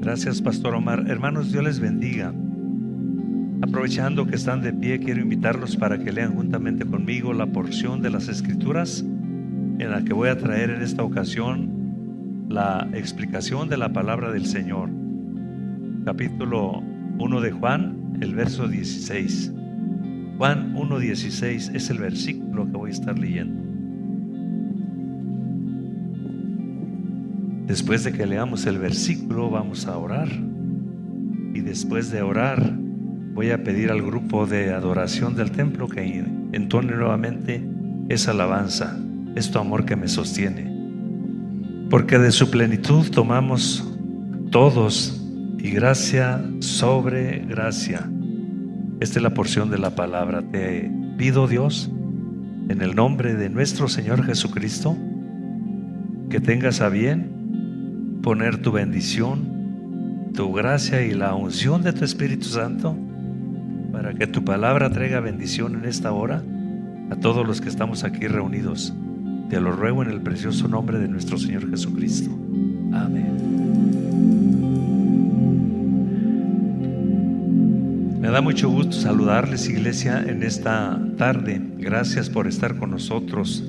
Gracias, Pastor Omar. Hermanos, Dios les bendiga. Aprovechando que están de pie, quiero invitarlos para que lean juntamente conmigo la porción de las Escrituras en la que voy a traer en esta ocasión la explicación de la palabra del Señor. Capítulo 1 de Juan, el verso 16. Juan 1:16 es el versículo que voy a estar leyendo. Después de que leamos el versículo, vamos a orar. Y después de orar, voy a pedir al grupo de adoración del templo que entone nuevamente esa alabanza. Es tu amor que me sostiene. Porque de su plenitud tomamos todos, y gracia sobre gracia. Esta es la porción de la palabra. Te pido, Dios, en el nombre de nuestro Señor Jesucristo, que tengas a bien poner tu bendición, tu gracia y la unción de tu Espíritu Santo para que tu palabra traiga bendición en esta hora a todos los que estamos aquí reunidos. Te lo ruego en el precioso nombre de nuestro Señor Jesucristo. Amén. Me da mucho gusto saludarles, iglesia, en esta tarde. Gracias por estar con nosotros.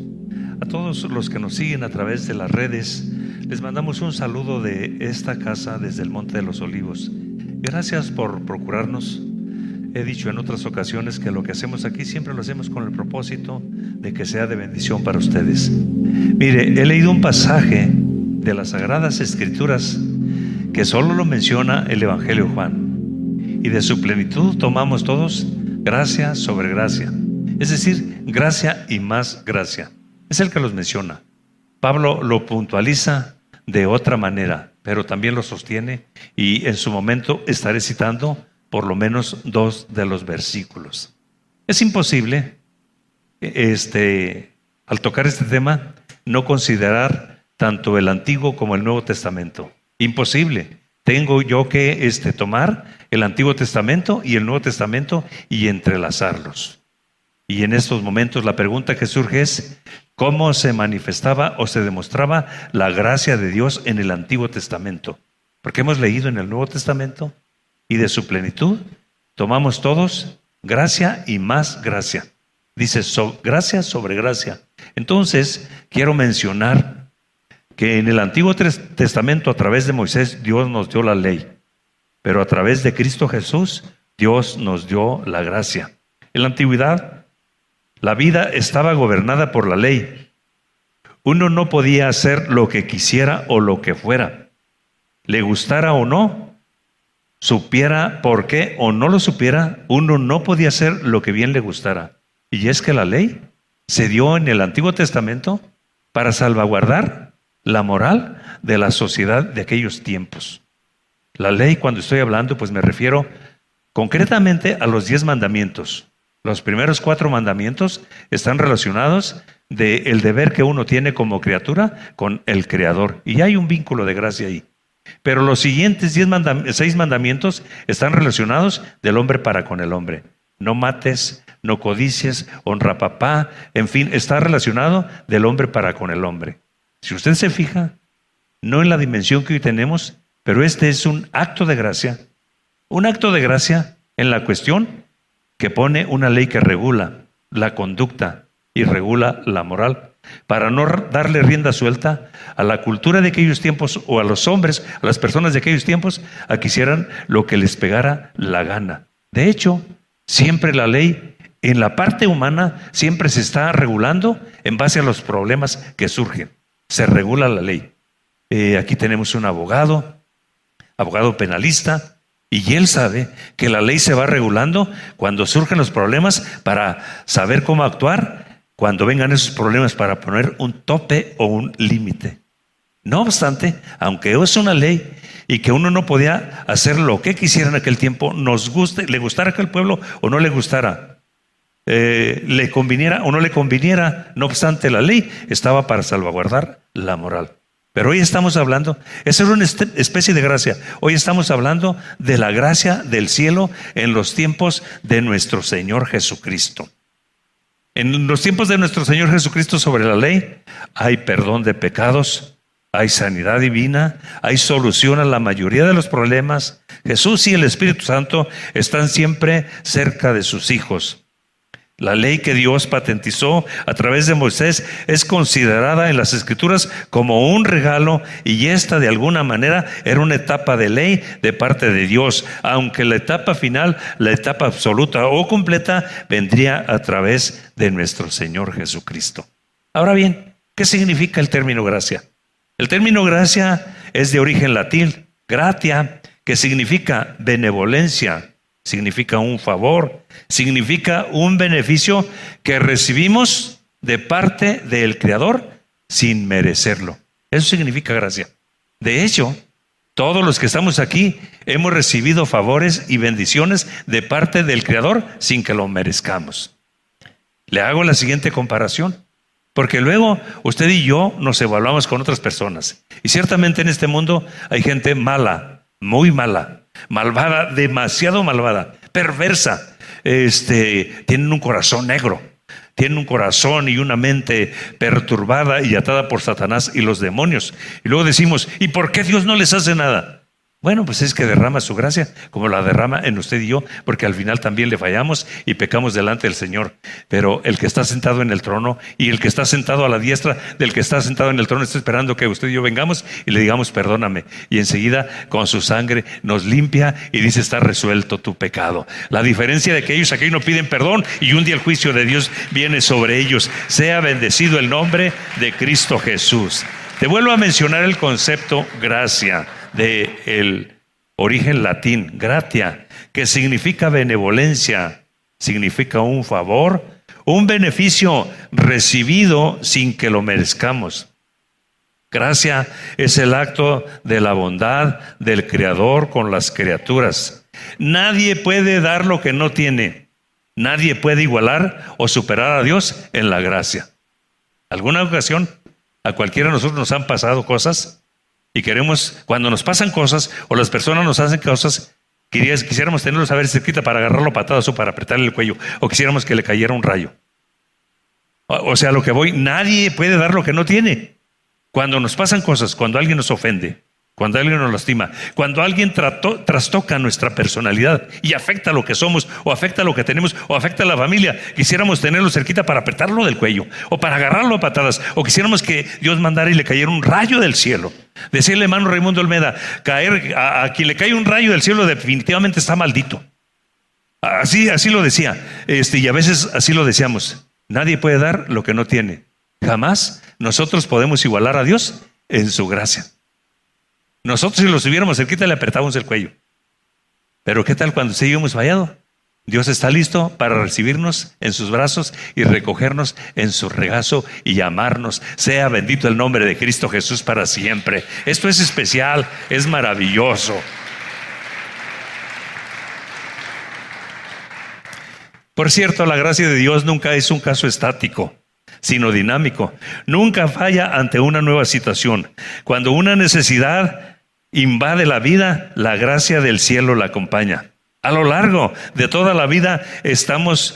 A todos los que nos siguen a través de las redes, les mandamos un saludo de esta casa desde el Monte de los Olivos. Gracias por procurarnos. He dicho en otras ocasiones que lo que hacemos aquí siempre lo hacemos con el propósito de que sea de bendición para ustedes. Mire, he leído un pasaje de las Sagradas Escrituras que solo lo menciona el Evangelio de Juan. Y de su plenitud tomamos todos gracia sobre gracia. Es decir, gracia y más gracia. Es el que los menciona. Pablo lo puntualiza de otra manera, pero también lo sostiene, y en su momento estaré citando por lo menos 2 de los versículos. Es imposible, al tocar este tema, no considerar tanto el Antiguo como el Nuevo Testamento. Imposible. Tengo yo que tomar el Antiguo Testamento y el Nuevo Testamento y entrelazarlos. Y en estos momentos la pregunta que surge es: ¿cómo se manifestaba o se demostraba la gracia de Dios en el Antiguo Testamento? Porque hemos leído en el Nuevo Testamento, y de su plenitud tomamos todos gracia y más gracia. Dice gracia sobre gracia. Entonces quiero mencionar que en el Antiguo Testamento, a través de Moisés, Dios nos dio la ley, pero a través de Cristo Jesús, Dios nos dio la gracia. En la antigüedad, la vida estaba gobernada por la ley. Uno no podía hacer lo que quisiera o lo que fuera, le gustara o no, supiera por qué o no lo supiera. Uno no podía hacer lo que bien le gustara. Y es que la ley se dio en el Antiguo Testamento para salvaguardar la moral de la sociedad de aquellos tiempos. La ley, cuando estoy hablando, pues me refiero concretamente a los 10 mandamientos. Los primeros 4 mandamientos están relacionados del deber que uno tiene como criatura con el Creador, y hay un vínculo de gracia ahí. Pero los siguientes 6 mandamientos están relacionados del hombre para con el hombre. No mates, no codicies, honra a papá, en fin, está relacionado del hombre para con el hombre. Si usted se fija, no en la dimensión que hoy tenemos, pero este es un acto de gracia en la cuestión que pone una ley que regula la conducta y regula la moral, para no darle rienda suelta a la cultura de aquellos tiempos, o a los hombres, a las personas de aquellos tiempos, a que hicieran lo que les pegara la gana. De hecho, siempre la ley en la parte humana siempre se está regulando en base a los problemas que surgen. Se regula la ley. Aquí tenemos un abogado penalista, y él sabe que la ley se va regulando cuando surgen los problemas para saber cómo actuar cuando vengan esos problemas, para poner un tope o un límite. No obstante, aunque es una ley y que uno no podía hacer lo que quisiera en aquel tiempo, le gustara a aquel pueblo o no le gustara, le conviniera o no le conviniera, no obstante, la ley estaba para salvaguardar la moral. Pero hoy estamos hablando, esa es una especie de gracia. Hoy estamos hablando de la gracia del cielo en los tiempos de nuestro Señor Jesucristo. En los tiempos de nuestro Señor Jesucristo, sobre la ley, hay perdón de pecados, hay sanidad divina, hay solución a la mayoría de los problemas. Jesús y el Espíritu Santo están siempre cerca de sus hijos. La ley que Dios patentizó a través de Moisés es considerada en las Escrituras como un regalo, y esta de alguna manera era una etapa de ley de parte de Dios, aunque la etapa final, la etapa absoluta o completa, vendría a través de nuestro Señor Jesucristo. Ahora bien, ¿qué significa el término gracia? El término gracia es de origen latín, gratia, que significa benevolencia, significa un favor, significa un beneficio que recibimos de parte del Creador sin merecerlo. Eso significa gracia. De hecho, todos los que estamos aquí hemos recibido favores y bendiciones de parte del Creador sin que lo merezcamos. Le hago la siguiente comparación, porque luego usted y yo nos evaluamos con otras personas. Y ciertamente en este mundo hay gente mala, muy mala, malvada, demasiado malvada, perversa. Tienen un corazón negro, tienen un corazón y una mente perturbada y atada por Satanás y los demonios. Y luego decimos, ¿y por qué Dios no les hace nada? Bueno, pues es que derrama su gracia, como la derrama en usted y yo, porque al final también le fallamos y pecamos delante del Señor. Pero el que está sentado en el trono y el que está sentado a la diestra del que está sentado en el trono está esperando que usted y yo vengamos y le digamos perdóname. Y enseguida con su sangre nos limpia y dice está resuelto tu pecado. La diferencia de que ellos aquí no piden perdón y un día el juicio de Dios viene sobre ellos. Sea bendecido el nombre de Cristo Jesús. Te vuelvo a mencionar el concepto gracia, del origen latín, gratia, que significa benevolencia, significa un favor, un beneficio recibido sin que lo merezcamos. Gracia es el acto de la bondad del Creador con las criaturas. Nadie puede dar lo que no tiene. Nadie puede igualar o superar a Dios en la gracia. ¿Alguna ocasión a cualquiera de nosotros nos han pasado cosas? Y queremos, cuando nos pasan cosas o las personas nos hacen cosas, quisiéramos tenerlos a ver cerquita para agarrarlo a patadas o para apretarle el cuello, o quisiéramos que le cayera un rayo. O sea, lo que voy, nadie puede dar lo que no tiene. Cuando nos pasan cosas, cuando alguien nos ofende, cuando alguien nos lastima, cuando alguien trastoca nuestra personalidad y afecta lo que somos, o afecta lo que tenemos, o afecta a la familia, quisiéramos tenerlo cerquita para apretarlo del cuello, o para agarrarlo a patadas, o quisiéramos que Dios mandara y le cayera un rayo del cielo. Decirle, hermano Raimundo Olmeda, a quien le cae un rayo del cielo definitivamente está maldito. Así lo decía, y a veces así lo deseamos. Nadie puede dar lo que no tiene. Jamás nosotros podemos igualar a Dios en su gracia. Nosotros si lo estuviéramos cerquita le apretábamos el cuello. Pero ¿qué tal cuando seguimos fallado? Dios está listo para recibirnos en sus brazos y recogernos en su regazo y llamarnos. Sea bendito el nombre de Cristo Jesús para siempre. Esto es especial, es maravilloso. Por cierto, la gracia de Dios nunca es un caso estático, sino dinámico. Nunca falla ante una nueva situación. Cuando una necesidad invade la vida, la gracia del cielo la acompaña. A lo largo de toda la vida estamos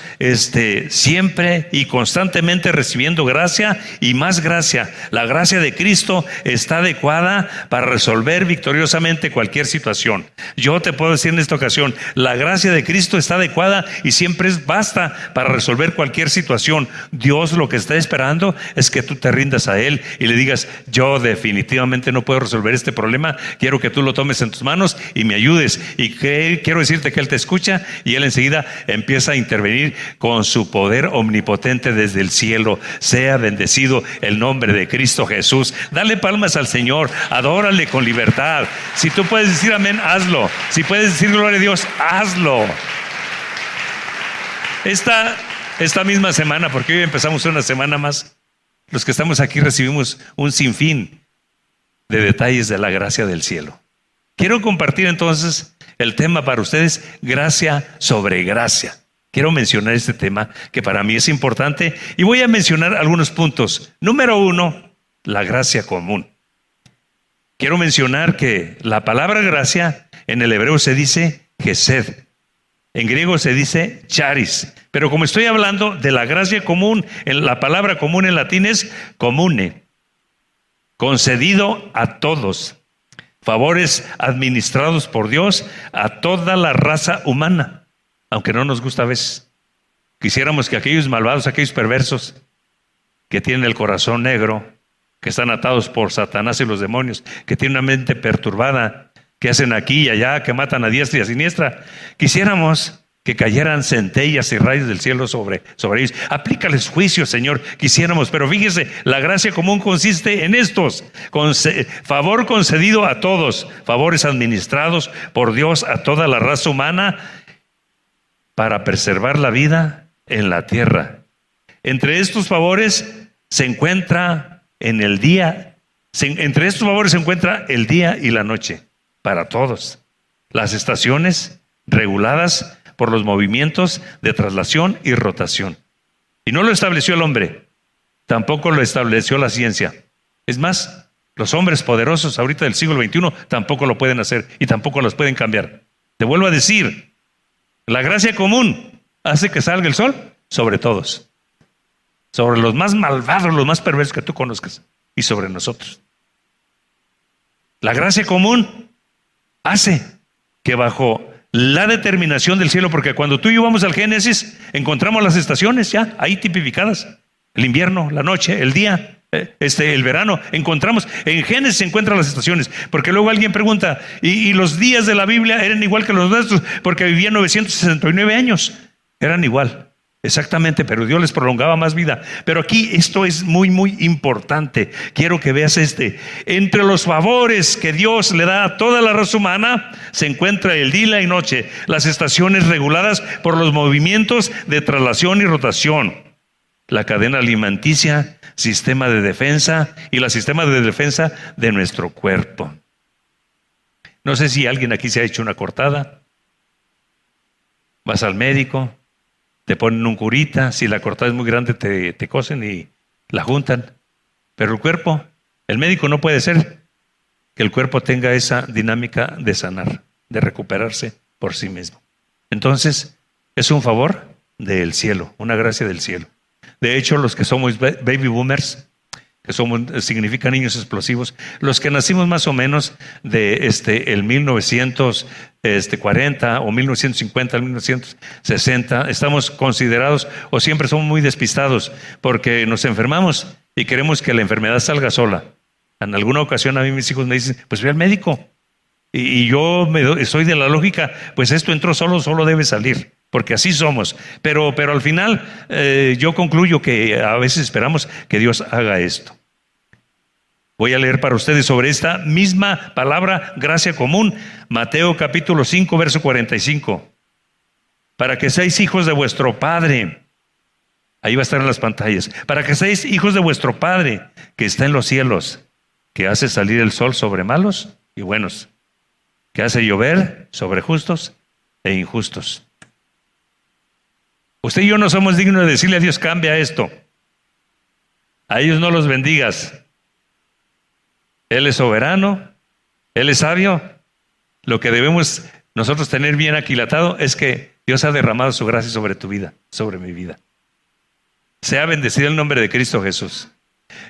siempre y constantemente recibiendo gracia y más gracia. La gracia de Cristo está adecuada para resolver victoriosamente cualquier situación. Yo te puedo decir en esta ocasión, la gracia de Cristo está adecuada y siempre basta para resolver cualquier situación. Dios lo que está esperando es que tú te rindas a Él y le digas, yo definitivamente no puedo resolver este problema, quiero que tú lo tomes en tus manos y me ayudes. Y quiero decirte que Él te escucha y Él enseguida empieza a intervenir con su poder omnipotente desde el cielo. Sea bendecido el nombre de Cristo Jesús. Dale palmas al Señor, adórale con libertad. Si tú puedes decir amén, hazlo. Si puedes decir gloria a Dios, hazlo. Esta misma semana, porque hoy empezamos una semana más, los que estamos aquí recibimos un sinfín de detalles de la gracia del cielo. Quiero compartir entonces el tema para ustedes, gracia sobre gracia. Quiero mencionar este tema que para mí es importante y voy a mencionar algunos puntos. Número 1, la gracia común. Quiero mencionar que la palabra gracia en el hebreo se dice gesed, en griego se dice charis, pero como estoy hablando de la gracia común, la palabra común en latín es comune. concedido a todos, favores administrados por Dios a toda la raza humana, aunque no nos gusta a veces. Quisiéramos que aquellos malvados, aquellos perversos que tienen el corazón negro, que están atados por Satanás y los demonios, que tienen una mente perturbada, que hacen aquí y allá, que matan a diestra y a siniestra, quisiéramos que cayeran centellas y rayos del cielo sobre ellos. Aplícales juicio, Señor, quisiéramos, pero fíjese, la gracia común consiste en estos: favor concedido a todos, favores administrados por Dios a toda la raza humana para preservar la vida en la tierra. Entre estos favores se encuentra entre estos favores se encuentra el día y la noche para todos, las estaciones reguladas por los movimientos de traslación y rotación. Y no lo estableció el hombre, tampoco lo estableció la ciencia. Es más, los hombres poderosos ahorita del siglo XXI tampoco lo pueden hacer y tampoco los pueden cambiar. Te vuelvo a decir, la gracia común hace que salga el sol sobre todos, sobre los más malvados, los más perversos que tú conozcas, y sobre nosotros. La gracia común hace que bajo la determinación del cielo, porque cuando tú y yo vamos al Génesis, encontramos las estaciones ya ahí tipificadas: el invierno, la noche, el día, el verano. Encontramos, en Génesis se encuentran las estaciones, porque luego alguien pregunta, ¿y los días de la Biblia eran igual que los nuestros? Porque vivían 969 años, eran igual. Exactamente, pero Dios les prolongaba más vida. Pero aquí esto es muy, muy importante. Quiero que veas entre los favores que Dios le da a toda la raza humana, se encuentra el día y noche, las estaciones reguladas por los movimientos de traslación y rotación, la cadena alimenticia, sistema de defensa y la sistema de defensa de nuestro cuerpo. No sé si alguien aquí se ha hecho una cortada. Vas al médico, te ponen un curita, si la cortada es muy grande te cosen y la juntan. Pero el cuerpo, el médico no puede ser que el cuerpo tenga esa dinámica de sanar, de recuperarse por sí mismo. Entonces, es un favor del cielo, una gracia del cielo. De hecho, los que somos baby boomers, que significan niños explosivos, los que nacimos más o menos de el 1940 o 1950, 1960, estamos considerados, o siempre somos muy despistados, porque nos enfermamos y queremos que la enfermedad salga sola. En alguna ocasión a mí mis hijos me dicen, pues ve al médico. Y yo soy de la lógica, pues esto entró solo debe salir, porque así somos. Pero al final yo concluyo que a veces esperamos que Dios haga esto. Voy a leer para ustedes sobre esta misma palabra, gracia común, Mateo capítulo 5, verso 45. Para que seáis hijos de vuestro Padre, ahí va a estar en las pantallas, para que seáis hijos de vuestro Padre que está en los cielos, que hace salir el sol sobre malos y buenos, que hace llover sobre justos e injustos. Usted y yo no somos dignos de decirle a Dios, cambia esto. A ellos no los bendigas. Él es soberano, Él es sabio. Lo que debemos nosotros tener bien aquilatado es que Dios ha derramado su gracia sobre tu vida, sobre mi vida. Sea bendecido el nombre de Cristo Jesús.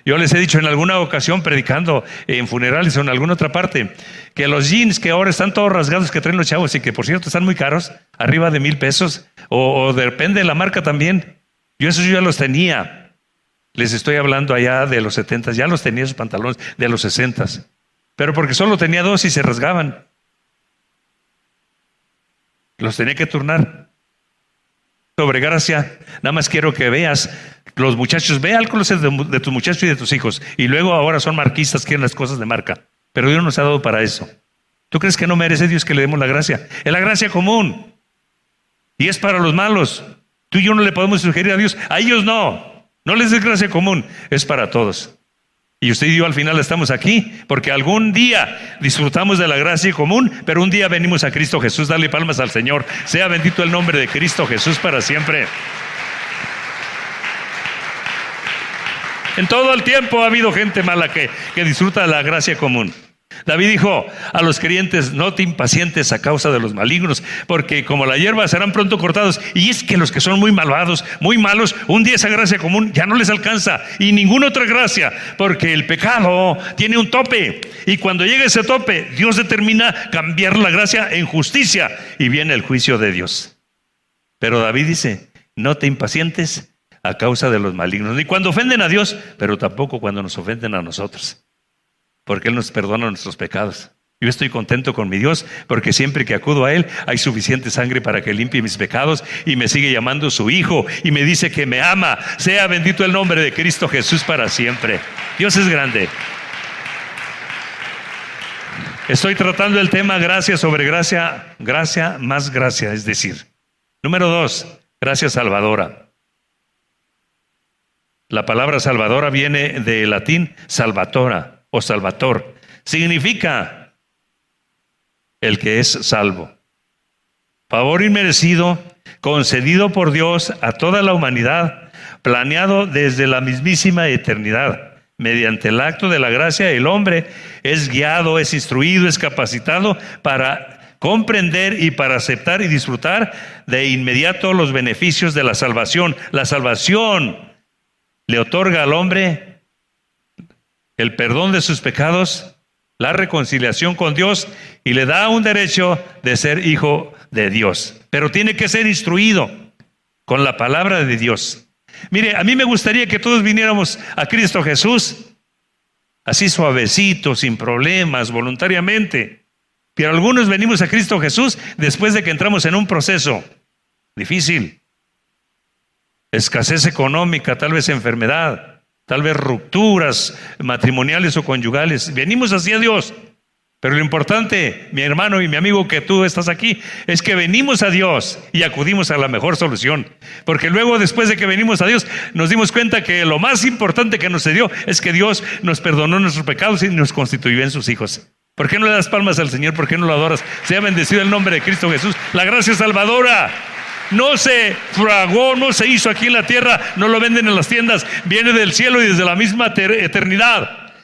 Yo les he dicho en alguna ocasión, predicando en funerales o en alguna otra parte, que los jeans que ahora están todos rasgados que traen los chavos y que por cierto están muy caros, arriba de 1,000 pesos, o depende de la marca también. Yo ya los tenía. Les estoy hablando allá de los 70, ya los tenía esos pantalones de los 60, pero porque solo tenía 2 y se rasgaban. Los tenía que turnar. Sobre gracia, nada más quiero que veas, los muchachos, ve al closet de tus muchachos y de tus hijos, y luego ahora son marquistas, quieren las cosas de marca, pero Dios nos ha dado para eso. ¿Tú crees que no merece Dios que le demos la gracia? Es la gracia común, y es para los malos. Tú y yo no le podemos sugerir a Dios, a ellos no les des gracia común, es para todos. Y usted y yo al final estamos aquí porque algún día disfrutamos de la gracia común, pero un día venimos a Cristo Jesús. Dale palmas al Señor. Sea bendito el nombre de Cristo Jesús para siempre. En todo el tiempo ha habido gente mala que disfruta de la gracia común. David dijo a los creyentes: no te impacientes a causa de los malignos, porque como la hierba serán pronto cortados. Y es que los que son muy malvados, muy malos, un día esa gracia común ya no les alcanza, y ninguna otra gracia, porque el pecado tiene un tope, y cuando llega ese tope, Dios determina cambiar la gracia en justicia, y viene el juicio de Dios. Pero David dice: no te impacientes a causa de los malignos, ni cuando ofenden a Dios, pero tampoco cuando nos ofenden a nosotros, porque Él nos perdona nuestros pecados. Yo estoy contento con mi Dios, porque siempre que acudo a Él hay suficiente sangre para que limpie mis pecados, y me sigue llamando su hijo, y me dice que me ama. Sea bendito el nombre de Cristo Jesús para siempre. Dios es grande. Estoy tratando el tema gracia sobre gracia, gracia más gracia, es decir, número 2, gracia salvadora. La palabra salvadora viene del latín salvatora o salvator. Significa el que es salvo. Favor inmerecido, concedido por Dios a toda la humanidad, planeado desde la mismísima eternidad. Mediante el acto de la gracia, el hombre es guiado, es instruido, es capacitado para comprender y para aceptar y disfrutar de inmediato los beneficios de la salvación. La salvación le otorga al hombre el perdón de sus pecados, la reconciliación con Dios, y le da un derecho de ser hijo de Dios. Pero tiene que ser instruido con la palabra de Dios. Mire, a mí me gustaría que todos viniéramos a Cristo Jesús así suavecito, sin problemas, voluntariamente. Pero algunos venimos a Cristo Jesús después de que entramos en un proceso difícil. Escasez económica, tal vez enfermedad, tal vez rupturas matrimoniales o conyugales. Venimos hacia Dios. Pero lo importante, mi hermano y mi amigo, que tú estás aquí, es que venimos a Dios y acudimos a la mejor solución. Porque luego, después de que venimos a Dios, nos dimos cuenta que lo más importante que nos dio es que Dios nos perdonó nuestros pecados y nos constituyó en sus hijos. ¿Por qué no le das palmas al Señor? ¿Por qué no lo adoras? Sea bendecido el nombre de Cristo Jesús. La gracia salvadora no se fragó, no se hizo aquí en la tierra, no lo venden en las tiendas, viene del cielo y desde la misma eternidad.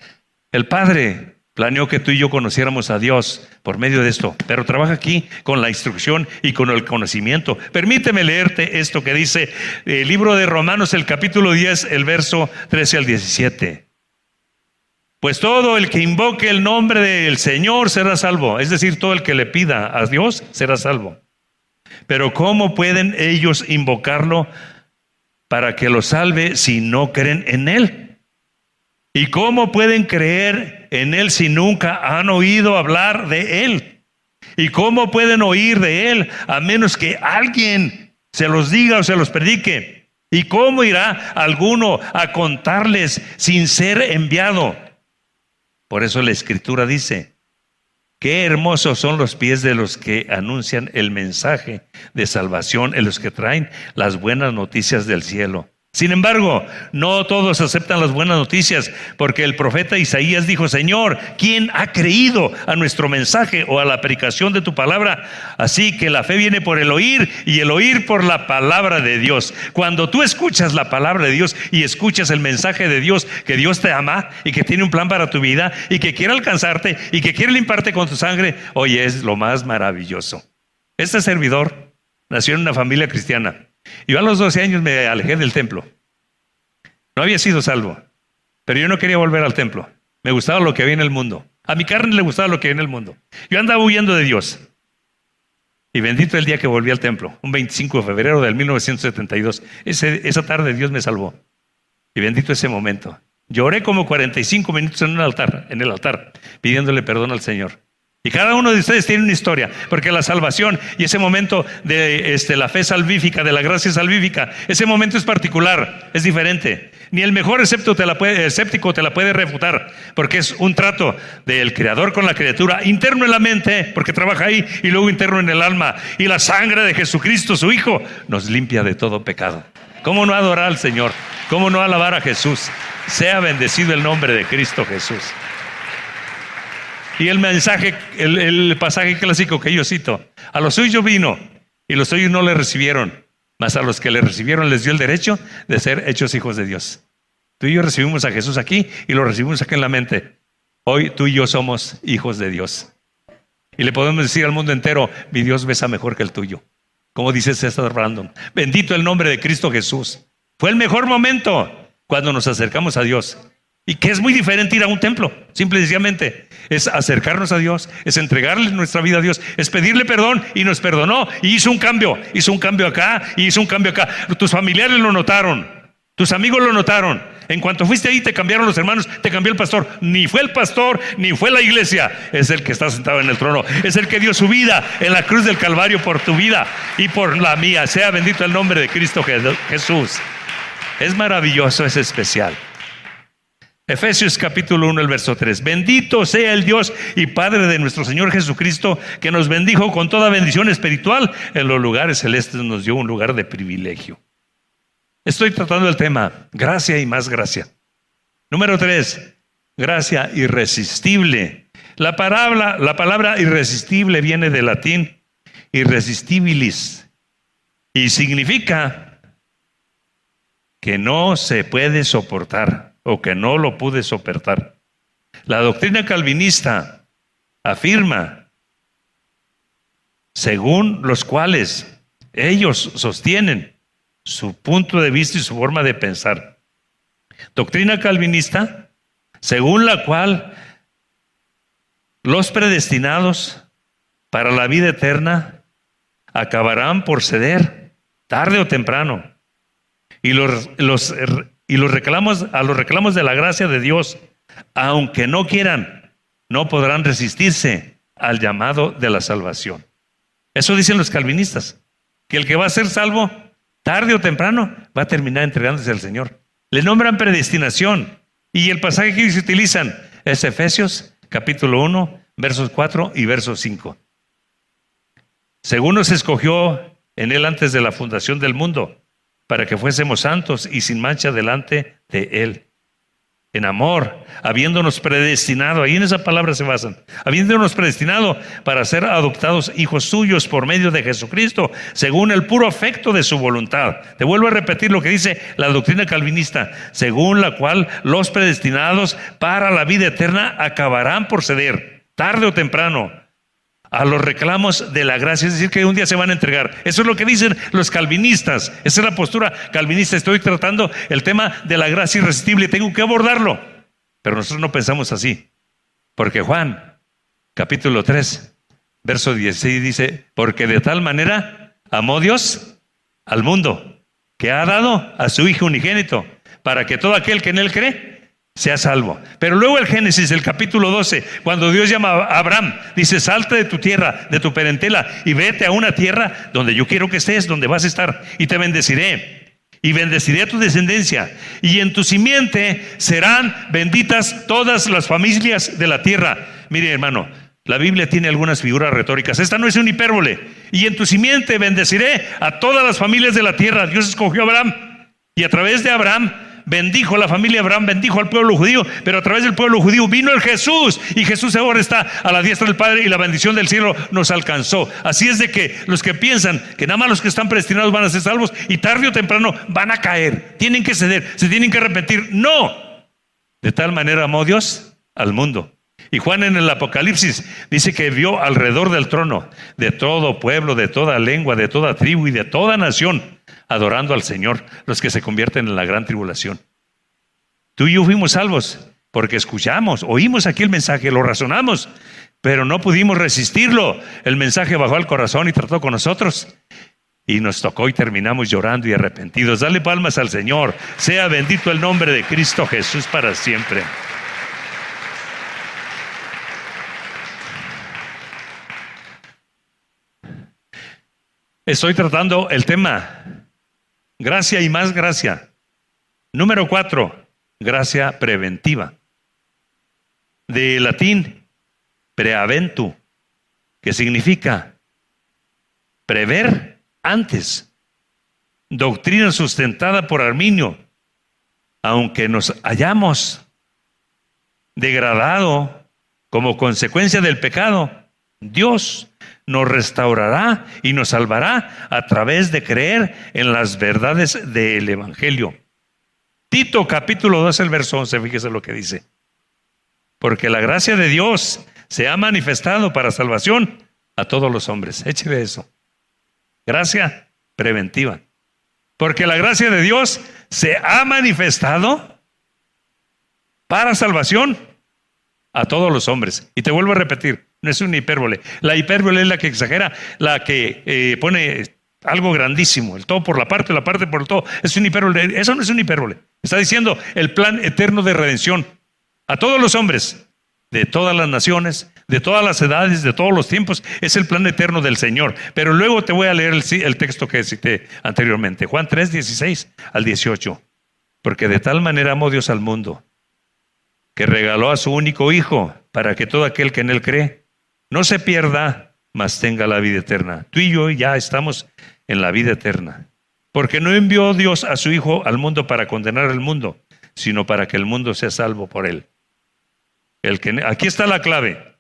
El Padre planeó que tú y yo conociéramos a Dios por medio de esto, pero trabaja aquí con la instrucción y con el conocimiento. Permíteme leerte esto que dice el libro de Romanos, el capítulo 10, el verso 13 al 17. Pues todo el que invoque el nombre del Señor será salvo, es decir, todo el que le pida a Dios será salvo. Pero ¿cómo pueden ellos invocarlo para que lo salve si no creen en Él? ¿Y cómo pueden creer en Él si nunca han oído hablar de Él? ¿Y cómo pueden oír de Él a menos que alguien se los diga o se los predique? ¿Y cómo irá alguno a contarles sin ser enviado? Por eso la Escritura dice: qué hermosos son los pies de los que anuncian el mensaje de salvación, en los que traen las buenas noticias del cielo. Sin embargo, no todos aceptan las buenas noticias, porque el profeta Isaías dijo: Señor, ¿quién ha creído a nuestro mensaje o a la predicación de tu palabra? Así que la fe viene por el oír, y el oír por la palabra de Dios. Cuando tú escuchas la palabra de Dios y escuchas el mensaje de Dios, que Dios te ama y que tiene un plan para tu vida y que quiere alcanzarte y que quiere limpiarte con tu sangre, oye, es lo más maravilloso. Este servidor nació en una familia cristiana. Yo a los 12 años me alejé del templo. No había sido salvo, pero yo no quería volver al templo. Me gustaba lo que había en el mundo. A mi carne le gustaba lo que había en el mundo. Yo andaba huyendo de Dios. Y bendito el día que volví al templo, un 25 de febrero del 1972. Esa tarde Dios me salvó. Y bendito ese momento. Lloré como 45 minutos en el altar, pidiéndole perdón al Señor. Y cada uno de ustedes tiene una historia, porque la salvación y ese momento de la fe salvífica, de la gracia salvífica, ese momento es particular, es diferente. Ni el mejor escéptico te la puede refutar, porque es un trato del Creador con la criatura, interno en la mente, porque trabaja ahí, y luego interno en el alma. Y la sangre de Jesucristo, su Hijo, nos limpia de todo pecado. ¿Cómo no adorar al Señor? ¿Cómo no alabar a Jesús? Sea bendecido el nombre de Cristo Jesús. Y el mensaje, el pasaje clásico que yo cito: a los suyos vino y los suyos no le recibieron, mas a los que le recibieron les dio el derecho de ser hechos hijos de Dios. Tú y yo recibimos a Jesús aquí y lo recibimos aquí en la mente. Hoy tú y yo somos hijos de Dios. Y le podemos decir al mundo entero, mi Dios besa mejor que el tuyo. Como dice César Brandon, bendito el nombre de Cristo Jesús. Fue el mejor momento cuando nos acercamos a Dios. Y que es muy diferente ir a un templo, simple y sencillamente. Es acercarnos a Dios, es entregarle nuestra vida a Dios, es pedirle perdón y nos perdonó y hizo un cambio acá y hizo un cambio acá. Tus familiares lo notaron, tus amigos lo notaron. En cuanto fuiste ahí te cambiaron los hermanos, te cambió el pastor. Ni fue el pastor, ni fue la iglesia. Es el que está sentado en el trono, es el que dio su vida en la cruz del Calvario por tu vida y por la mía. Sea bendito el nombre de Cristo Jesús. Es maravilloso, es especial. Efesios capítulo 1, el verso 3. Bendito sea el Dios y Padre de nuestro Señor Jesucristo, que nos bendijo con toda bendición espiritual en los lugares celestes, nos dio un lugar de privilegio. Estoy tratando el tema, gracia y más gracia. Número 3, gracia irresistible. La palabra irresistible viene del latín irresistibilis y significa que no se puede soportar o que no lo pude soportar. La doctrina calvinista afirma, según los cuales ellos sostienen su punto de vista y su forma de pensar. Doctrina calvinista, según la cual los predestinados para la vida eterna acabarán por ceder tarde o temprano. Y los reclamos de la gracia de Dios, aunque no quieran, no podrán resistirse al llamado de la salvación. Eso dicen los calvinistas, que el que va a ser salvo, tarde o temprano, va a terminar entregándose al Señor. Le nombran predestinación. Y el pasaje que ellos utilizan es Efesios capítulo 1, versos 4 y versos 5. Según nos escogió en Él antes de la fundación del mundo, para que fuésemos santos y sin mancha delante de Él. En amor, habiéndonos predestinado, ahí en esa palabra se basan, habiéndonos predestinado para ser adoptados hijos suyos por medio de Jesucristo, según el puro afecto de su voluntad. Te vuelvo a repetir lo que dice la doctrina calvinista, según la cual los predestinados para la vida eterna acabarán por ceder, tarde o temprano, a los reclamos de la gracia, es decir, que un día se van a entregar. Eso es lo que dicen los calvinistas. Esa es la postura calvinista. Estoy tratando el tema de la gracia irresistible, tengo que abordarlo. Pero nosotros no pensamos así. Porque Juan, capítulo 3, verso 16 dice, porque de tal manera amó Dios al mundo, que ha dado a su Hijo unigénito, para que todo aquel que en Él cree sea salvo. Pero luego el Génesis, el capítulo 12, cuando Dios llama a Abraham, dice, salte de tu tierra, de tu parentela, y vete a una tierra donde yo quiero que estés, donde vas a estar, y te bendeciré, y bendeciré a tu descendencia, y en tu simiente serán benditas todas las familias de la tierra. Mire, hermano, la Biblia tiene algunas figuras retóricas. Esta no es un hipérbole. Y en tu simiente bendeciré a todas las familias de la tierra. Dios escogió a Abraham, y a través de Abraham bendijo a la familia de Abraham, bendijo al pueblo judío, pero a través del pueblo judío vino el Jesús, y Jesús ahora está a la diestra del Padre, y la bendición del cielo nos alcanzó. Así es de que los que piensan que nada más los que están predestinados van a ser salvos, y tarde o temprano van a caer, tienen que ceder, se tienen que arrepentir. No, de tal manera amó Dios al mundo. Y Juan en el Apocalipsis dice que vio alrededor del trono de todo pueblo, de toda lengua, de toda tribu y de toda nación adorando al Señor, los que se convierten en la gran tribulación. Tú y yo fuimos salvos porque escuchamos, oímos aquí el mensaje, lo razonamos, pero no pudimos resistirlo. El mensaje bajó al corazón y trató con nosotros, y nos tocó y terminamos llorando y arrepentidos. Dale palmas al Señor. Sea bendito el nombre de Cristo Jesús para siempre. Estoy tratando el tema gracia y más gracia. Número 4, gracia preventiva. De latín, preaventu, que significa prever antes. Doctrina sustentada por Arminio. Aunque nos hayamos degradado como consecuencia del pecado, Dios nos restaurará y nos salvará a través de creer en las verdades del Evangelio. Tito capítulo 2, el verso 11, fíjese lo que dice. porque la gracia de Dios se ha manifestado para salvación a todos los hombres. Échele eso. Gracia preventiva. Porque la gracia de Dios se ha manifestado para salvación a todos los hombres. Y te vuelvo a repetir, no es una hipérbole. La hipérbole es la que exagera, la que pone algo grandísimo, el todo por la parte por el todo. Es una hipérbole. Eso no es una hipérbole. Está diciendo el plan eterno de redención a todos los hombres, de todas las naciones, de todas las edades, de todos los tiempos. Es el plan eterno del Señor. Pero luego te voy a leer el texto que cité anteriormente. Juan 3, 16 al 18. Porque de tal manera amó Dios al mundo, que regaló a su único Hijo, para que todo aquel que en Él cree no se pierda, mas tenga la vida eterna. Tú y yo ya estamos en la vida eterna. Porque no envió Dios a su Hijo al mundo para condenar al mundo, sino para que el mundo sea salvo por Él. Aquí está la clave,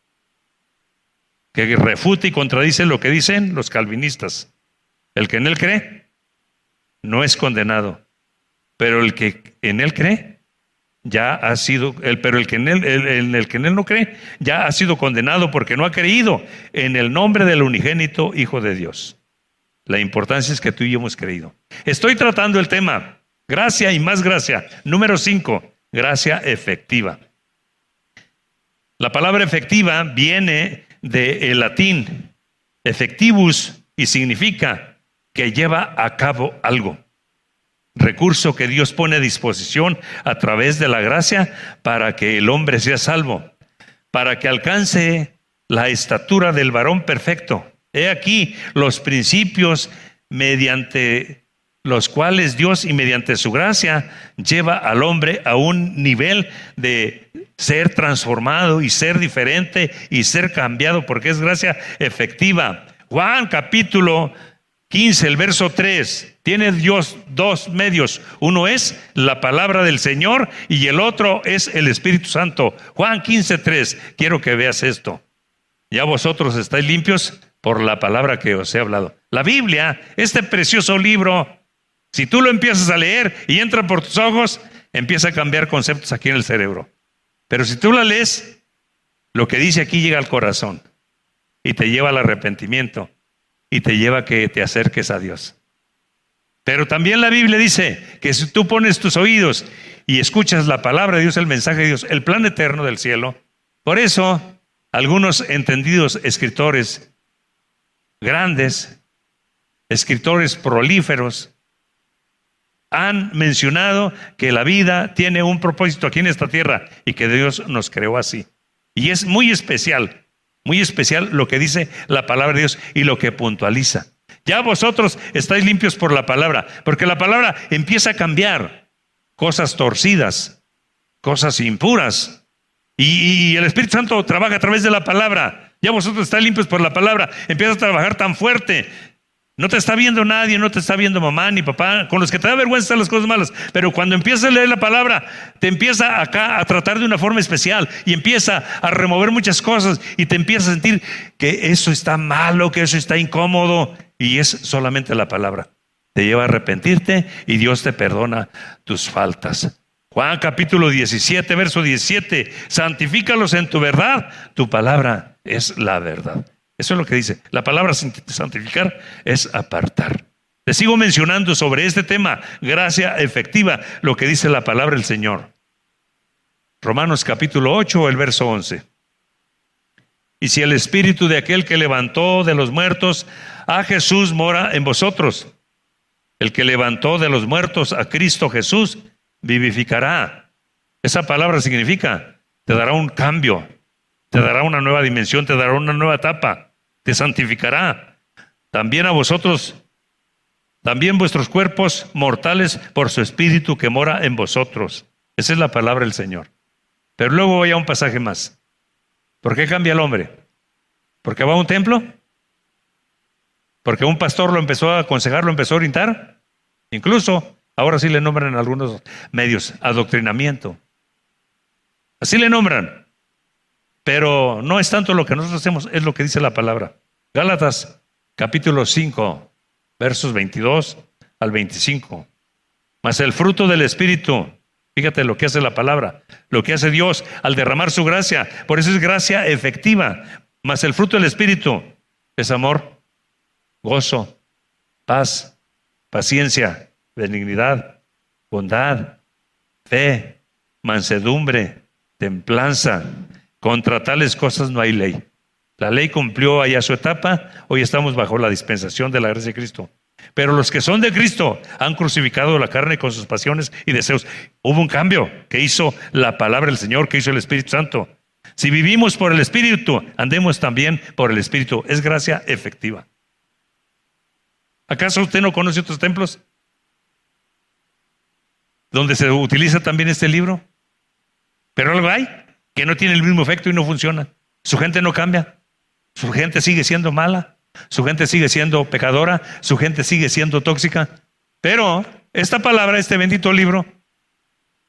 que refuta y contradice lo que dicen los calvinistas. El que en Él cree no es condenado, pero el que en Él cree ya ha sido, pero el que en Él no cree ya ha sido condenado, porque no ha creído en el nombre del unigénito Hijo de Dios. La importancia es que tú y yo hemos creído. Estoy tratando el tema gracia y más gracia. Número 5, gracia efectiva. La palabra efectiva viene del latín effectivus y significa que lleva a cabo algo. Recurso que Dios pone a disposición a través de la gracia para que el hombre sea salvo, para que alcance la estatura del varón perfecto. He aquí los principios mediante los cuales Dios y mediante su gracia lleva al hombre a un nivel de ser transformado y ser diferente y ser cambiado, porque es gracia efectiva. Juan capítulo 15, el verso 3, tiene Dios dos medios. Uno es la palabra del Señor y el otro es el Espíritu Santo. Juan 15, 3, quiero que veas esto. Ya vosotros estáis limpios por la palabra que os he hablado. La Biblia, este precioso libro, si tú lo empiezas a leer y entra por tus ojos, empieza a cambiar conceptos aquí en el cerebro. Pero si tú la lees, lo que dice aquí llega al corazón y te lleva al arrepentimiento y te lleva a que te acerques a Dios. Pero también la Biblia dice que si tú pones tus oídos y escuchas la palabra de Dios, el mensaje de Dios, el plan eterno del cielo, por eso algunos entendidos escritores grandes, escritores prolíferos, han mencionado que la vida tiene un propósito aquí en esta tierra y que Dios nos creó así. Y es muy especial lo que dice la palabra de Dios y lo que puntualiza. Ya vosotros estáis limpios por la palabra, porque la palabra empieza a cambiar cosas torcidas, cosas impuras. Y el Espíritu Santo trabaja a través de la palabra. Ya vosotros estáis limpios por la palabra. Empieza a trabajar tan fuerte. No te está viendo nadie, no te está viendo mamá ni papá. Con los que te da vergüenza están las cosas malas. Pero cuando empiezas a leer la palabra, te empieza acá a tratar de una forma especial y empieza a remover muchas cosas y te empieza a sentir que eso está malo, que eso está incómodo. Y es solamente la palabra. Te lleva a arrepentirte y Dios te perdona tus faltas. Juan capítulo 17, verso 17. Santifícalos en tu verdad. Tu palabra es la verdad. Eso es lo que dice. La palabra santificar es apartar. Te sigo mencionando sobre este tema, gracia efectiva, lo que dice la palabra del Señor. Romanos capítulo 8, el verso 11. Y si el espíritu de aquel que levantó de los muertos a Jesús mora en vosotros, el que levantó de los muertos a Cristo Jesús vivificará. Esa palabra significa, te dará un cambio, te dará una nueva dimensión, te dará una nueva etapa. Te santificará. También a vosotros, también vuestros cuerpos mortales por su espíritu que mora en vosotros. Esa es la palabra del Señor. Pero luego voy a un pasaje más. ¿Por qué cambia el hombre? ¿Porque va a un templo? ¿Porque un pastor lo empezó a aconsejar, lo empezó a orientar? Incluso, ahora sí le nombran en algunos medios, adoctrinamiento. Así le nombran. Pero no es tanto lo que nosotros hacemos, es lo que dice la palabra. Gálatas capítulo 5, versos 22 al 25. Mas el fruto del Espíritu Fíjate lo que hace la palabra, lo que hace Dios al derramar su gracia. Por eso es gracia efectiva. Mas el fruto del Espíritu es amor, gozo, paz, paciencia, benignidad, bondad, fe, mansedumbre, templanza. Contra tales cosas no hay ley. La ley cumplió allá su etapa, hoy estamos bajo la dispensación de la gracia de Cristo. Pero los que son de Cristo han crucificado la carne con sus pasiones y deseos. Hubo un cambio que hizo la palabra del Señor, que hizo el Espíritu Santo. Si vivimos por el Espíritu, andemos también por el Espíritu. Es gracia efectiva. ¿Acaso usted no conoce otros templos donde se utiliza también este libro? Pero algo hay que no tiene el mismo efecto y no funciona. Su gente no cambia. Su gente sigue siendo mala. Su gente sigue siendo pecadora. Su gente sigue siendo tóxica. Pero esta palabra, este bendito libro,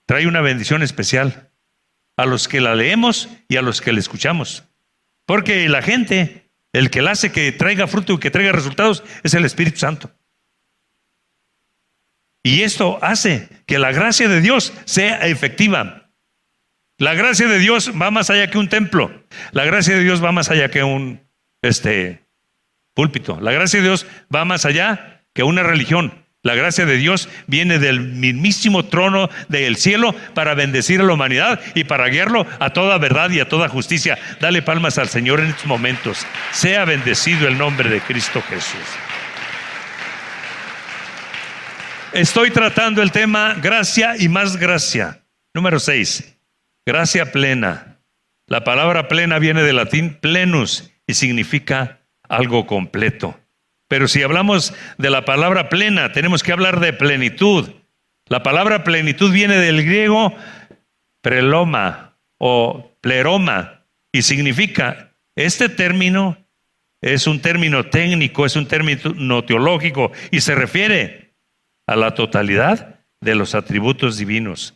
trae una bendición especial a los que la leemos y a los que la escuchamos. Porque la gente, el que la hace que traiga fruto y que traiga resultados, es el Espíritu Santo. Y esto hace que la gracia de Dios sea efectiva. La gracia de Dios va más allá que un templo. La gracia de Dios va más allá que un púlpito. La gracia de Dios va más allá que una religión. La gracia de Dios viene del mismísimo trono del cielo para bendecir a la humanidad y para guiarlo a toda verdad y a toda justicia. Dale palmas al Señor en estos momentos. Sea bendecido el nombre de Cristo Jesús. Estoy tratando el tema gracia y más gracia. Número 6. Gracia plena. La palabra plena viene del latín plenus y significa algo completo. Pero si hablamos de la palabra plena, tenemos que hablar de plenitud. La palabra plenitud viene del griego preloma o pleroma y significa, este término es un término técnico, es un término teológico y se refiere a la totalidad de los atributos divinos.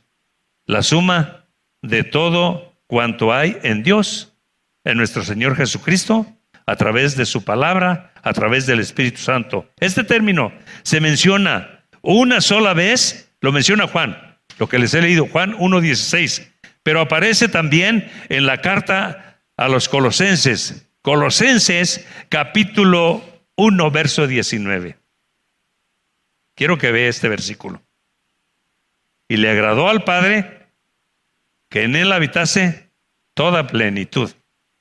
La suma de todo cuanto hay en Dios, en nuestro Señor Jesucristo, a través de su palabra, a través del Espíritu Santo. Este término se menciona una sola vez, lo menciona Juan, lo que les he leído, Juan 1:16, pero aparece también en la carta a los Colosenses, Colosenses capítulo 1, verso 19. Quiero que vea este versículo. Y le agradó al Padre que en él habitase toda plenitud.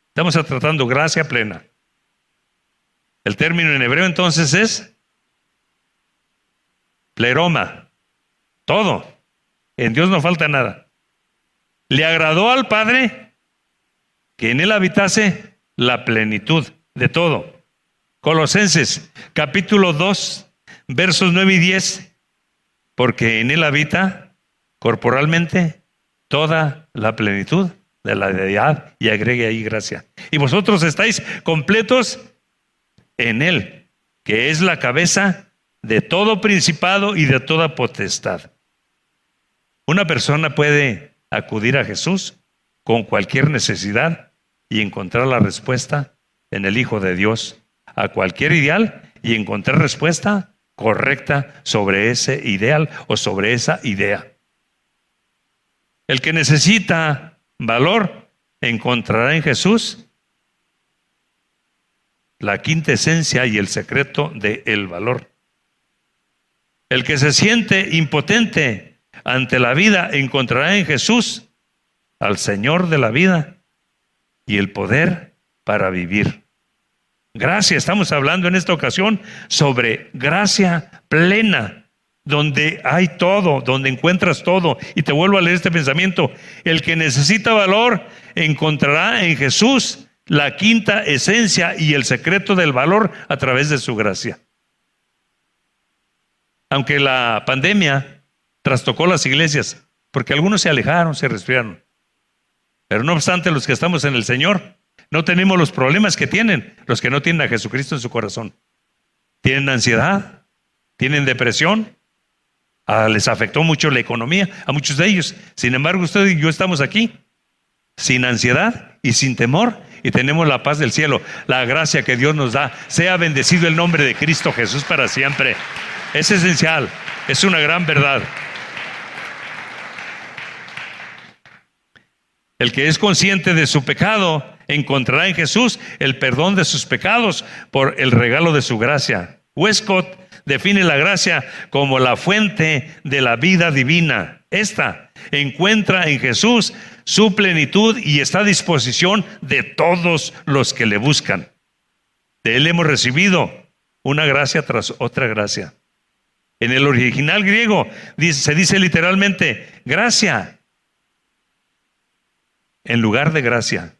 Estamos tratando gracia plena. El término en hebreo entonces es pleroma. Todo. En Dios no falta nada. Le agradó al Padre que en él habitase la plenitud de todo. Colosenses capítulo 2, versos 9 y 10. Porque en él habita corporalmente toda la plenitud de la deidad, y agregue ahí gracia. Y vosotros estáis completos en él, que es la cabeza de todo principado y de toda potestad. Una persona puede acudir a Jesús con cualquier necesidad y encontrar la respuesta en el Hijo de Dios a cualquier ideal y encontrar respuesta correcta sobre ese ideal o sobre esa idea. El que necesita valor encontrará en Jesús la quinta esencia y el secreto del valor. El que se siente impotente ante la vida encontrará en Jesús al Señor de la vida y el poder para vivir. Gracia, estamos hablando en esta ocasión sobre gracia plena, donde hay todo, donde encuentras todo. Y te vuelvo a leer este pensamiento: el que necesita valor encontrará en Jesús la quinta esencia y el secreto del valor a través de su gracia. Aunque la pandemia trastocó las iglesias, porque algunos se alejaron, se resfriaron, pero no obstante, los que estamos en el Señor no tenemos los problemas que tienen los que no tienen a Jesucristo en su corazón. Tienen ansiedad, tienen depresión, les afectó mucho la economía a muchos de ellos. Sin embargo, usted y yo estamos aquí sin ansiedad y sin temor, y tenemos la paz del cielo, la gracia que Dios nos da. Sea bendecido el nombre de Cristo Jesús para siempre. Es esencial, es una gran verdad. El que es consciente de su pecado encontrará en Jesús el perdón de sus pecados por el regalo de su gracia. Westcott define la gracia como la fuente de la vida divina. Esta encuentra en Jesús su plenitud y está a disposición de todos los que le buscan. De Él hemos recibido una gracia tras otra gracia. En el original griego se dice literalmente gracia en lugar de gracia.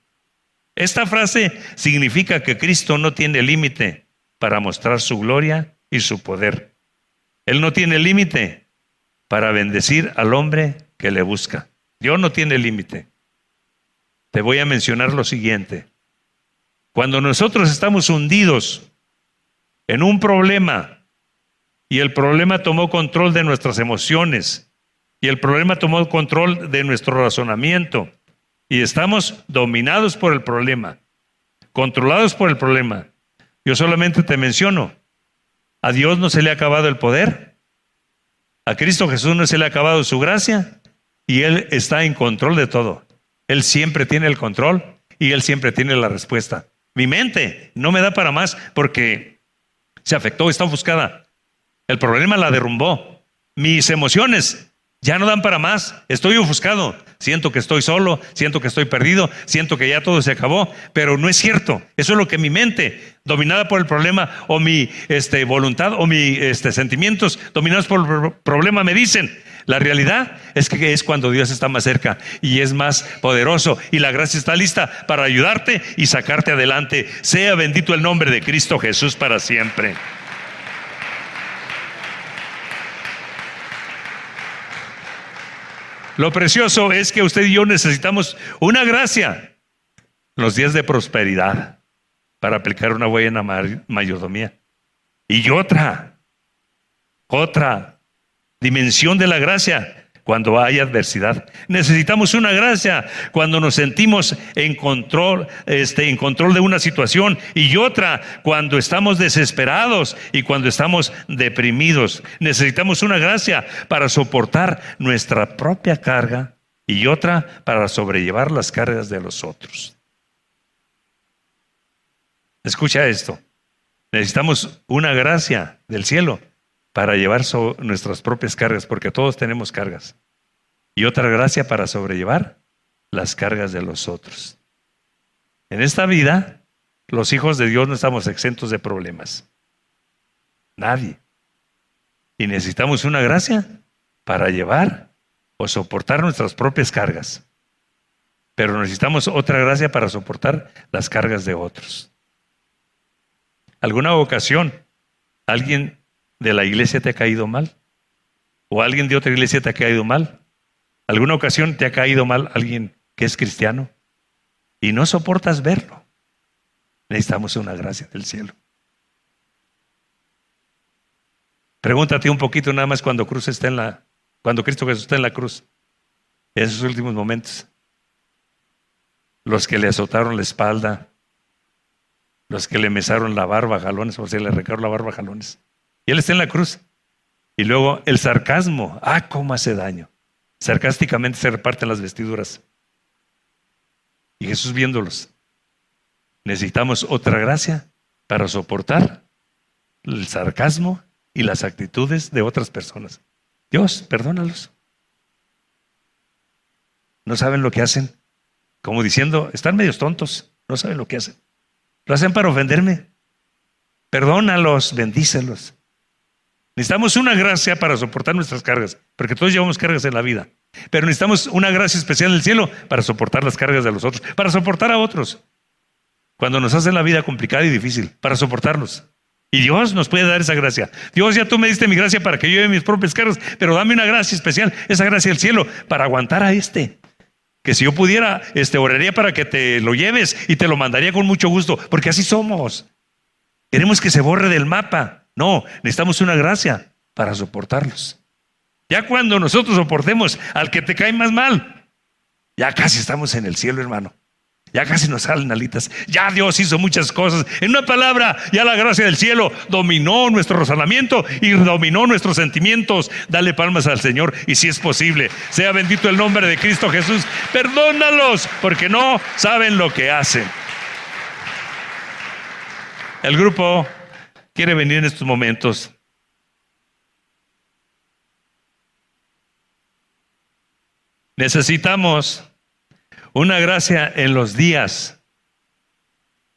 Esta frase significa que Cristo no tiene límite para mostrar su gloria y su poder. Él no tiene límite para bendecir al hombre que le busca. Dios no tiene límite. Te voy a mencionar lo siguiente. Cuando nosotros estamos hundidos en un problema y el problema tomó control de nuestras emociones y el problema tomó control de nuestro razonamiento y estamos dominados por el problema, controlados por el problema, yo solamente te menciono, a Dios no se le ha acabado el poder, a Cristo Jesús no se le ha acabado su gracia y Él está en control de todo. Él siempre tiene el control y Él siempre tiene la respuesta. Mi mente no me da para más porque se afectó, está ofuscada. El problema la derrumbó. Mis emociones ya no dan para más. Estoy ofuscado. Siento que estoy solo, siento que estoy perdido, siento que ya todo se acabó, pero no es cierto. Eso es lo que mi mente, dominada por el problema, o mi voluntad, o mis sentimientos dominados por el problema me dicen. La realidad es que es cuando Dios está más cerca y es más poderoso y la gracia está lista para ayudarte y sacarte adelante. Sea bendito el nombre de Cristo Jesús para siempre. Lo precioso es que usted y yo necesitamos una gracia en los días de prosperidad para aplicar una buena mayordomía. Y otra dimensión de la gracia cuando hay adversidad. Necesitamos una gracia cuando nos sentimos en control de una situación, y otra cuando estamos desesperados y cuando estamos deprimidos. Necesitamos una gracia para soportar nuestra propia carga y otra para sobrellevar las cargas de los otros. Escucha esto. Necesitamos una gracia del cielo para llevar nuestras propias cargas, porque todos tenemos cargas. Y otra gracia para sobrellevar las cargas de los otros. En esta vida, los hijos de Dios no estamos exentos de problemas. Nadie. Y necesitamos una gracia para llevar o soportar nuestras propias cargas. Pero necesitamos otra gracia para soportar las cargas de otros. ¿Alguna ocasión alguien de la iglesia te ha caído mal? ¿O alguien de otra iglesia te ha caído mal? ¿Alguna ocasión te ha caído mal alguien que es cristiano y no soportas verlo? Necesitamos una gracia del cielo. Pregúntate un poquito nada más cuando Cristo Jesús está en la cruz, en esos últimos momentos. Los que le azotaron la espalda, los que le mesaron la barba a jalones, o sea, le arrancaron la barba a jalones. Y Él está en la cruz. Y luego el sarcasmo. Cómo hace daño. Sarcásticamente se reparten las vestiduras. Y Jesús viéndolos. Necesitamos otra gracia para soportar el sarcasmo y las actitudes de otras personas. Dios, perdónalos. No saben lo que hacen. Como diciendo, están medios tontos. No saben lo que hacen. Lo hacen para ofenderme. Perdónalos, bendícelos. Necesitamos una gracia para soportar nuestras cargas, porque todos llevamos cargas en la vida. Pero necesitamos una gracia especial del cielo para soportar las cargas de los otros, para soportar a otros. Cuando nos hacen la vida complicada y difícil, para soportarlos. Y Dios nos puede dar esa gracia. Dios, ya tú me diste mi gracia para que yo lleve mis propias cargas, pero dame una gracia especial, esa gracia del cielo, para aguantar a que si yo pudiera, oraría para que te lo lleves y te lo mandaría con mucho gusto, porque así somos. Queremos que se borre del mapa. No, necesitamos una gracia para soportarlos. Ya cuando nosotros soportemos al que te cae más mal, ya casi estamos en el cielo, hermano. Ya casi nos salen alitas. Ya Dios hizo muchas cosas. En una palabra, ya la gracia del cielo dominó nuestro razonamiento y dominó nuestros sentimientos. Dale palmas al Señor, y si es posible, sea bendito el nombre de Cristo Jesús. Perdónalos porque no saben lo que hacen. El grupo quiere venir en estos momentos. Necesitamos una gracia en los días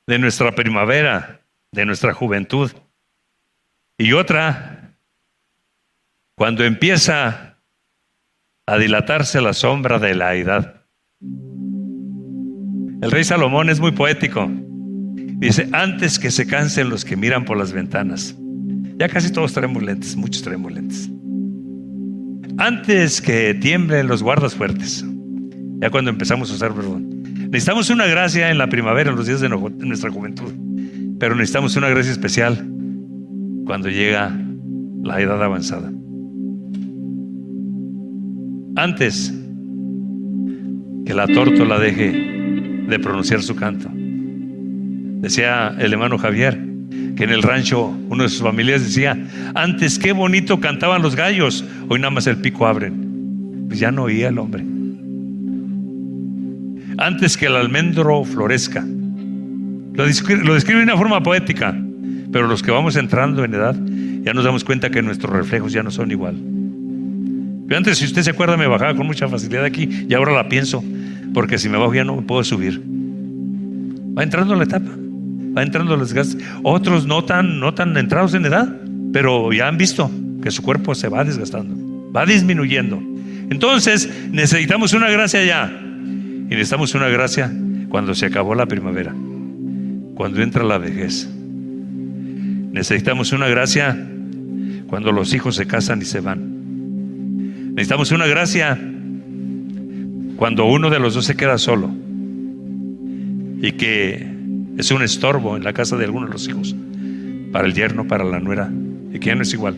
de nuestra primavera, de nuestra juventud, y otra cuando empieza a dilatarse la sombra de la edad. El rey Salomón es muy poético. Dice: antes que se cansen los que miran por las ventanas. Ya casi todos traemos lentes, muchos traemos lentes. Antes que tiemblen los guardas fuertes. Ya cuando empezamos a usar, necesitamos una gracia en la primavera, en los días de nuestra juventud, pero necesitamos una gracia especial cuando llega la edad avanzada. Antes que la tórtola deje de pronunciar su canto. Decía el hermano Javier que en el rancho uno de sus familiares decía: antes qué bonito cantaban los gallos, hoy nada más el pico abren. Pues ya no oía el hombre. Antes que el almendro florezca. Lo describe de una forma poética, pero los que vamos entrando en edad ya nos damos cuenta que nuestros reflejos ya no son igual. Pero antes, si usted se acuerda, me bajaba con mucha facilidad aquí, y ahora la pienso, porque si me bajo ya no me puedo subir. Va entrando la etapa, va entrando los desgastes. Otros no tan entrados en edad, pero ya han visto que su cuerpo se va desgastando, va disminuyendo. Entonces necesitamos una gracia ya, y necesitamos una gracia cuando se acabó la primavera, cuando entra la vejez. Necesitamos una gracia cuando los hijos se casan y se van. Necesitamos una gracia cuando uno de los dos se queda solo y que es un estorbo en la casa de alguno de los hijos, para el yerno, para la nuera, y que ya no es igual.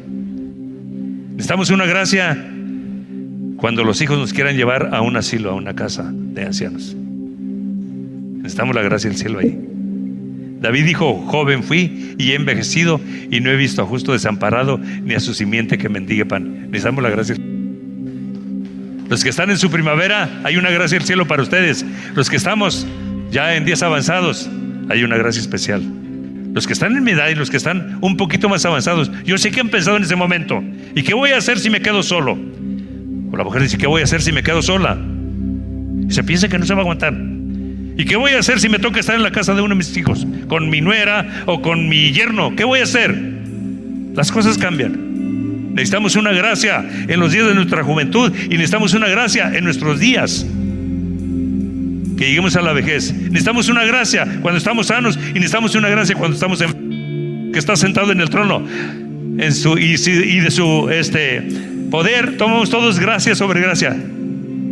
Necesitamos una gracia cuando los hijos nos quieran llevar a un asilo, a una casa de ancianos. Necesitamos la gracia del cielo ahí. David dijo: joven fui y he envejecido, y no he visto a justo desamparado, ni a su simiente que mendigue pan. Necesitamos la gracia. Los que están en su primavera, hay una gracia del cielo para ustedes. Los que estamos ya en días avanzados, hay una gracia especial. Los que están en mi edad y los que están un poquito más avanzados, yo sé que han pensado en ese momento: ¿y qué voy a hacer si me quedo solo? O la mujer dice: ¿qué voy a hacer si me quedo sola? Y se piensa que no se va a aguantar. ¿Y qué voy a hacer si me toca estar en la casa de uno de mis hijos, con mi nuera o con mi yerno? ¿Qué voy a hacer? Las cosas cambian. Necesitamos una gracia en los días de nuestra juventud, y necesitamos una gracia en nuestros días que lleguemos a la vejez. Necesitamos una gracia cuando estamos sanos, y necesitamos una gracia cuando estamos que está sentado en el trono y de su poder tomamos todos gracia sobre gracia,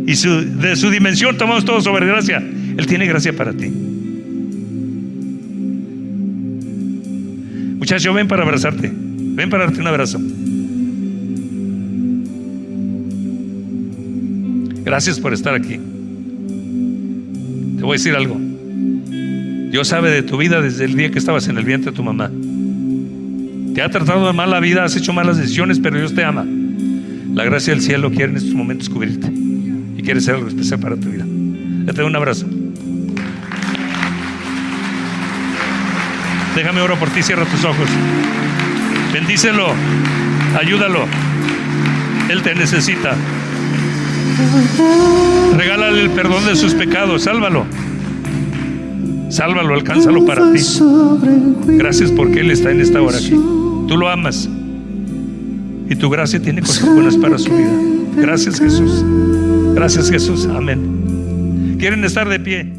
y de su dimensión tomamos todos sobre gracia. Él tiene gracia para ti. Muchacho, ven para abrazarte, ven para darte un abrazo. Gracias por estar aquí. Te voy a decir algo: Dios sabe de tu vida desde el día que estabas en el vientre de tu mamá. Te ha tratado de mal la vida, has hecho malas decisiones, pero Dios te ama. La gracia del cielo quiere en estos momentos cubrirte y quiere ser algo especial para tu vida. Te doy un abrazo. Déjame orar por ti, cierra tus ojos. Bendícelo, ayúdalo. Él te necesita. Regálale el perdón de sus pecados, sálvalo, alcánzalo para ti. Gracias porque Él está en esta hora aquí. Tú lo amas y tu gracia tiene cosas buenas para su vida. Gracias, Jesús. Gracias, Jesús. Amén. ¿Quieren estar de pie?